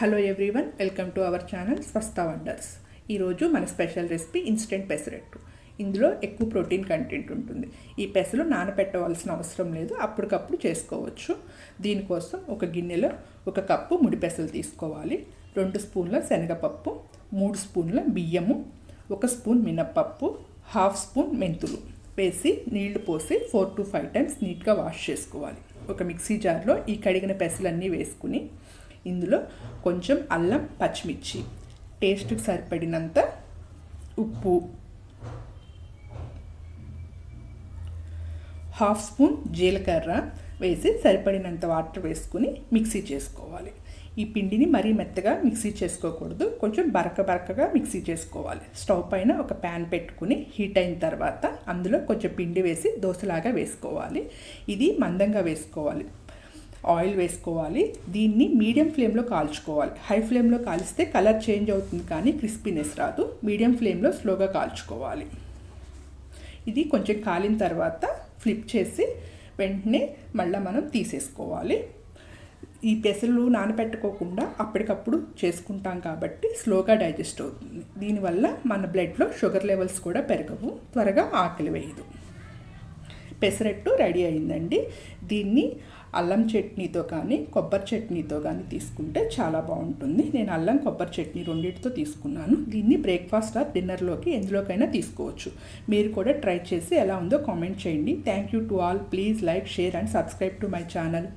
Hello everyone, welcome to our channel Swasthya wonders. ఈరోజు మన special recipe instant pesarattu. ఇందులో ఎక్కువ ప్రోటీన్ కంటెంట్ ఉంటుంది. ఈ పెసలు నానబెట్టవలసిన అవసరం లేదు, అప్పటికప్పుడు చేసుకోవచ్చు. దీనికోసం ఒక గిన్నెలో 1 కప్పు ముడి పెసలు తీసుకోవాలి, 2 స్పూన్ల శనగపప్పు, 3 స్పూన్ల బియ్యము, 1 స్పూన్ మినప్పప్పు, 1/2 స్పూన్ మెంతులు వేసి నీళ్లు పోసి 4 to 5 టైమ్స్ నీట్గా వాష్ చేసుకోవాలి. ఒక మిక్సీ జార్లో ఈ కడిగిన పెసలన్నీ వేసుకుని ఇందులో కొంచెం అల్లం, పచ్చిమిర్చి, టేస్ట్కి సరిపడినంత ఉప్పు, 1/2 స్పూన్ జీలకర్ర వేసి సరిపడినంత వాటర్ వేసుకుని మిక్సీ చేసుకోవాలి. ఈ పిండిని మరీ మెత్తగా మిక్సీ చేసుకోకూడదు, కొంచెం బరకగా మిక్సీ చేసుకోవాలి. స్టవ్ పైన ఒక ప్యాన్ పెట్టుకుని హీట్ అయిన తర్వాత అందులో కొంచెం పిండి వేసి దోశలాగా వేసుకోవాలి. ఇది మందంగా వేసుకోవాలి. ఆయిల్ వేసుకోవాలి. దీన్ని మీడియం ఫ్లేమ్లో కాల్చుకోవాలి. హై ఫ్లేమ్లో కాలిస్తే కలర్ చేంజ్ అవుతుంది కానీ క్రిస్పీనెస్ రాదు. మీడియం ఫ్లేమ్లో స్లోగా కాల్చుకోవాలి. ఇది కొంచెం కాలిన తర్వాత ఫ్లిప్ చేసి వెంటనే మళ్ళీ మనం తీసేసుకోవాలి. ఈ పెసలు నానబెట్టుకోకుండా అప్పటికప్పుడు చేసుకుంటాం కాబట్టి స్లోగా డైజెస్ట్ అవుతుంది. దీనివల్ల మన బ్లడ్లో షుగర్ లెవెల్స్ కూడా పెరగవు, త్వరగా ఆకలి వేయదు. పెసరట్టు రెడీ అయిందండి. దీన్ని అల్లం చట్నీతో కానీ కొబ్బరి చట్నీతో కానీ తీసుకుంటే చాలా బాగుంటుంది. నేను అల్లం కొబ్బరి చట్నీ రెండింటితో తీసుకున్నాను. దీన్ని బ్రేక్ఫాస్ట్ ఆర్ డిన్నర్లోకి ఎందులోకైనా తీసుకోవచ్చు. మీరు కూడా ట్రై చేసి ఎలా ఉందో కామెంట్ చేయండి. Thank you to all. Please like, share and subscribe to my channel.